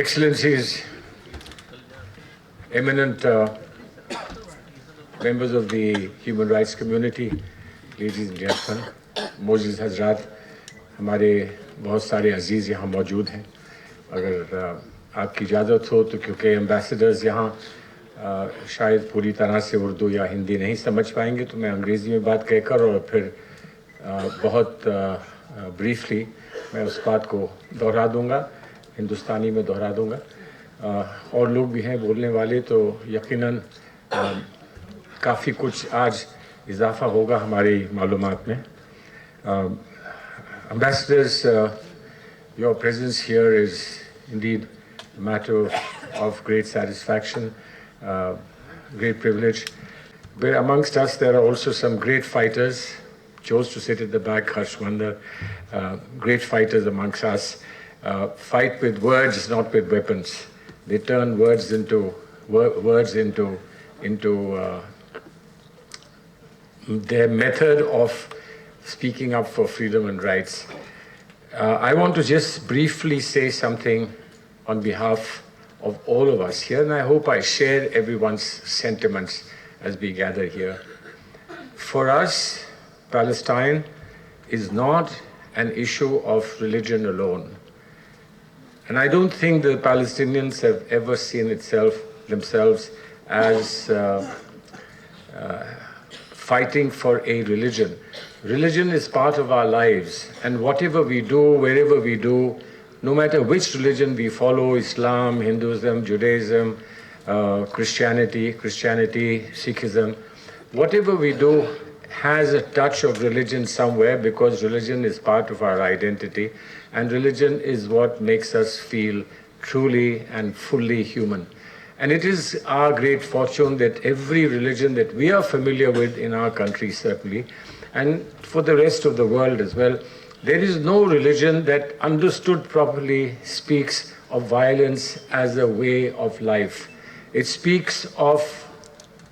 Excellencies, eminent members of the human rights community, ladies and gentlemen, मोअज़्ज़िज़ हज़रात, हमारे बहुत सारे अजीज़ यहाँ मौजूद हैं। अगर आपकी इजाज़त हो तो क्योंकि एम्बेसडर्स यहाँ शायद पूरी तरह से उर्दू या हिंदी नहीं समझ पाएंगे तो मैं अंग्रेज़ी में बात कहकर और फिर बहुत ब्रीफली मैं उस बात को दोहरा दूँगा, हिंदुस्तानी में दोहरा दूँगा। और लोग भी हैं बोलने वाले तो यकीनन काफ़ी कुछ आज इजाफा होगा हमारी मालूमात में। Ambassadors, your presence here is indeed a matter of great satisfaction, great privilege. But amongst us, there are also some great fighters. Chose to sit at the back, Harshmandar. Great fighters amongst us. Fight with words, not with weapons. They turn words into their method of speaking up for freedom and rights. I want to just briefly say something on behalf of all of us here, and I hope I share everyone's sentiments as we gather here. For us, Palestine is not an issue of religion alone. And I don't think the Palestinians have ever seen themselves as fighting for a religion. Religion is part of our lives, and whatever we do, wherever we do, no matter which religion we follow, Islam, Hinduism, Judaism, Christianity, Sikhism, whatever we do has a touch of religion somewhere because religion is part of our identity, and religion is what makes us feel truly and fully human. And it is our great fortune that every religion that we are familiar with in our country, certainly, and for the rest of the world as well, there is no religion that understood properly speaks of violence as a way of life. It speaks of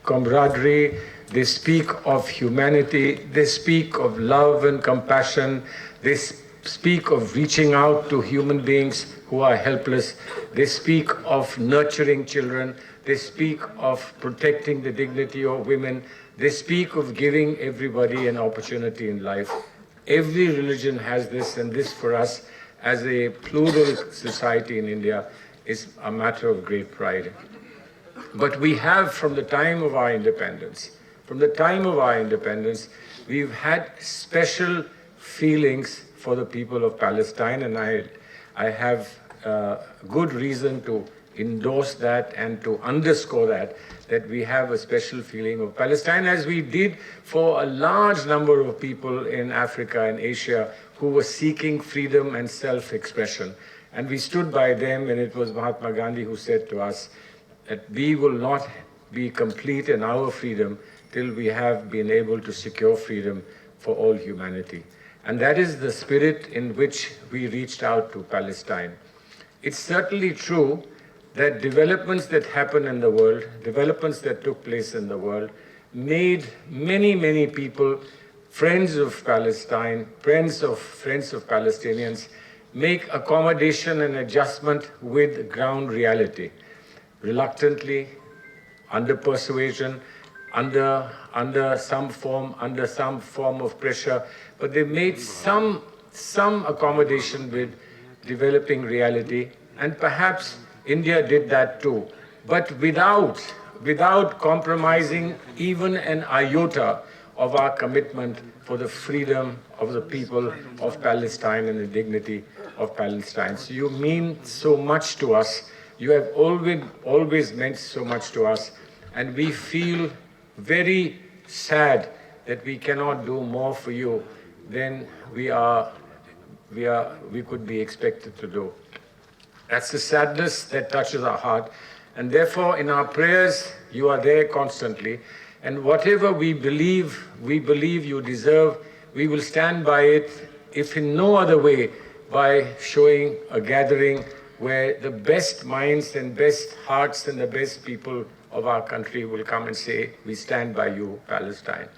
camaraderie, they speak of humanity, they speak of love and compassion, they speak of reaching out to human beings who are helpless, they speak of nurturing children, they speak of protecting the dignity of women, they speak of giving everybody an opportunity in life. Every religion has this, and this for us as a plural society in India is a matter of great pride. But we have, from the time of our independence, we've had special feelings for the people of Palestine, and I have good reason to endorse that and to underscore that we have a special feeling of Palestine, as we did for a large number of people in Africa and Asia who were seeking freedom and self-expression. And we stood by them, and it was Mahatma Gandhi who said to us that we will not be complete in our freedom till we have been able to secure freedom for all humanity. And that is the spirit in which we reached out to Palestine. It's certainly true that developments that happen in the world, developments that took place in the world, made many, many people, friends of Palestine, friends of Palestinians, make accommodation and adjustment with ground reality. Reluctantly, under persuasion, under some form of pressure, but they made some accommodation with developing reality, and perhaps India did that too, but without compromising even an iota of our commitment for the freedom of the people of Palestine and the dignity of Palestine. So you mean so much to us. You have always meant so much to us, and we feel very sad that we cannot do more for you than we could be expected to do. That's the sadness that touches our heart, and therefore in our prayers you are there constantly, and whatever we believe you deserve, we will stand by it, if in no other way, by showing a gathering where the best minds and best hearts and the best people of our country will come and say, we stand by you, Palestine.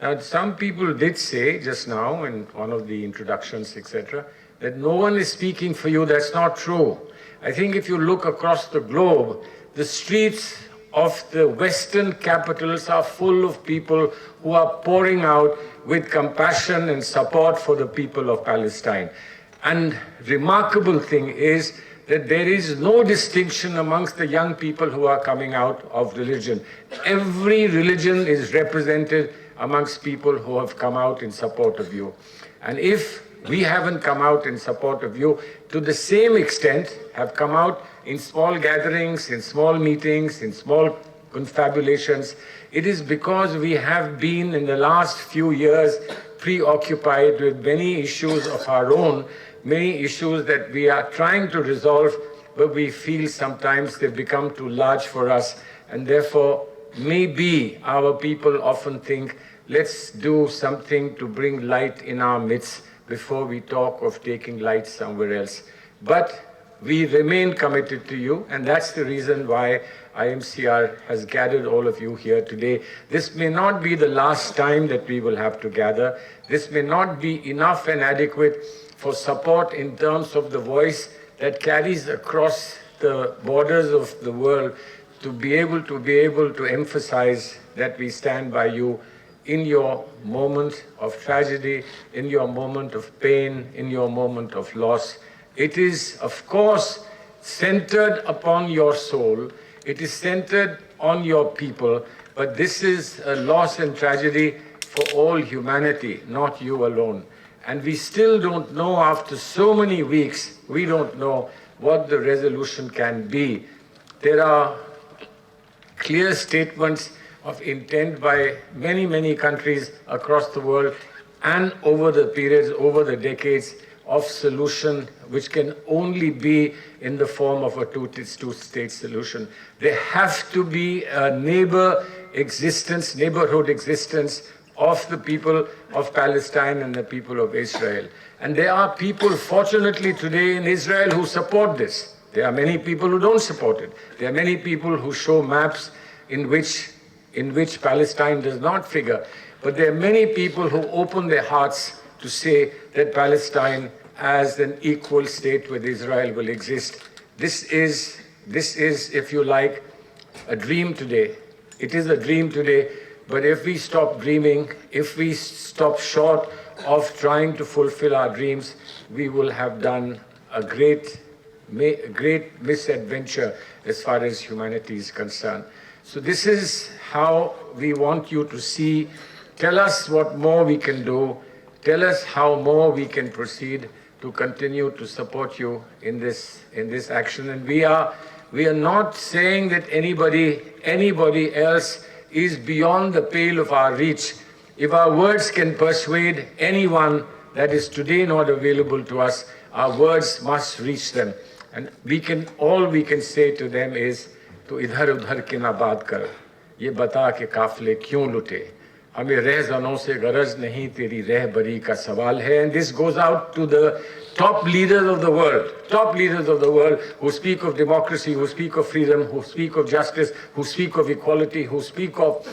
Now, some people did say just now in one of the introductions, etc., that no one is speaking for you. That's not true. I think if you look across the globe, the streets of the Western capitals are full of people who are pouring out with compassion and support for the people of Palestine. And remarkable thing is that there is no distinction amongst the young people who are coming out of religion. Every religion is represented amongst people who have come out in support of you. And if we haven't come out in support of you, to the same extent have come out in small gatherings, in small meetings, in small confabulations, it is because we have been in the last few years preoccupied with many issues of our own, many issues that we are trying to resolve, but we feel sometimes they become too large for us, and therefore maybe our people often think, let's do something to bring light in our midst before we talk of taking light somewhere else. But we remain committed to you, and that's the reason why IMCR has gathered all of you here today. This may not be the last time that we will have to gather. This may not be enough and adequate for support in terms of the voice that carries across the borders of the world to be able to emphasize that we stand by you in your moment of tragedy, in your moment of pain, in your moment of loss. It is, of course, centered upon your soul. It is centered on your people, but this is a loss and tragedy for all humanity, not you alone. And we still don't know, after so many weeks, we don't know what the resolution can be. There are clear statements of intent by many, many countries across the world and over the periods, over the decades, of solution which can only be in the form of a two-state solution. There have to be a neighborhood existence of the people of Palestine and the people of Israel. And there are people, fortunately today in Israel, who support this. There are many people who don't support it. There are many people who show maps in which Palestine does not figure. But there are many people who open their hearts to say that Palestine as an equal state with Israel will exist. This is, if you like, a dream today. It is a dream today, but if we stop dreaming, if we stop short of trying to fulfill our dreams, we will have done a great misadventure as far as humanity is concerned. So this is how we want you to see. Tell us what more we can do. Tell us how more we can proceed to continue to support you in this action. And we are not saying that anybody else is beyond the pale of our reach. If our words can persuade anyone that is today not available to us, our words must reach them. And all we can say to them is, "Tu idhar udhar ki na baat kar, ye bata ke kafle kyun lute? हमें रहज़नों से गरज नहीं तेरी रहबरी का सवाल है." And this goes out to the top leaders of the world who speak of democracy, who speak of freedom, who speak of justice, who speak of equality, who speak of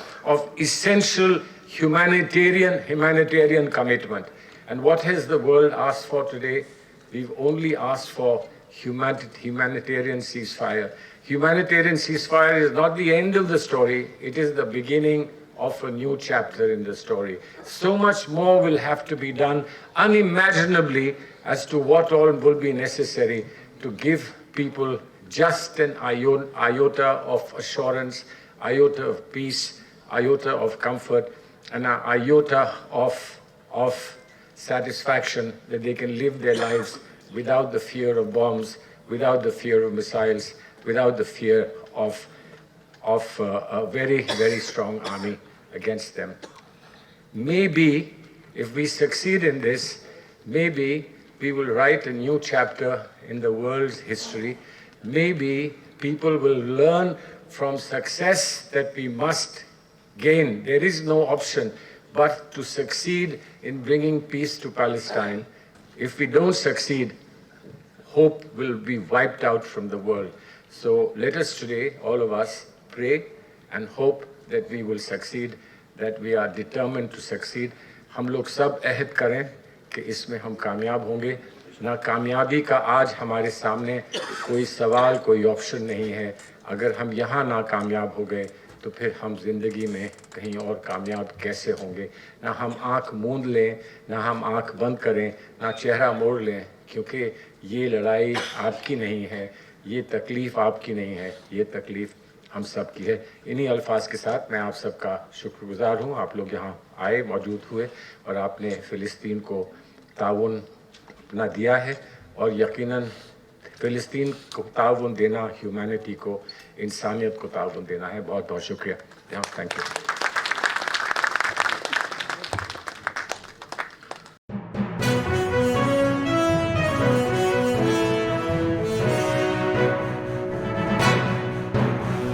essential humanitarian commitment. And what has the world asked for today? We've only asked for humanitarian ceasefire. Humanitarian ceasefire is not the end of the story, it is the beginning of a new chapter in the story. So much more will have to be done unimaginably as to what all will be necessary to give people just an iota of assurance, iota of peace, iota of comfort, and an iota of satisfaction that they can live their lives without the fear of bombs, without the fear of missiles, without the fear of a very, very strong army against them. Maybe, if we succeed in this, maybe we will write a new chapter in the world's history. Maybe people will learn from success that we must gain. There is no option but to succeed in bringing peace to Palestine. If we don't succeed, hope will be wiped out from the world. So let us today, all of us, pray and hope that we will succeed, that we are determined to succeed. हम लोग सब अहद करें कि इसमें हम कामयाब होंगे नाकामयाबी का आज हमारे सामने कोई सवाल, कोई ऑप्शन नहीं है। अगर हम यहाँ नाकामयाब हो गए तो फिर हम ज़िंदगी में कहीं और कामयाब कैसे होंगे। ना हम आँख मूंद लें, ना हम आँख बंद करें, ना चेहरा मोड़ लें, क्योंकि ये लड़ाई आपकी नहीं है, ये तकलीफ़ आपकी नहीं है, ये तकलीफ़ हम सब की है। इन्हीं अल्फाज के साथ मैं आप सबका शुक्रगुज़ार हूँ। आप लोग यहाँ आए, मौजूद हुए और आपने फ़िलिस्तीन को ताउन अपना दिया है, और यकीनन फ़िलिस्तीन को ताउन देना ह्यूमैनिटी को, इंसानियत को ताउन देना है। बहुत बहुत शुक्रिया। Thank you.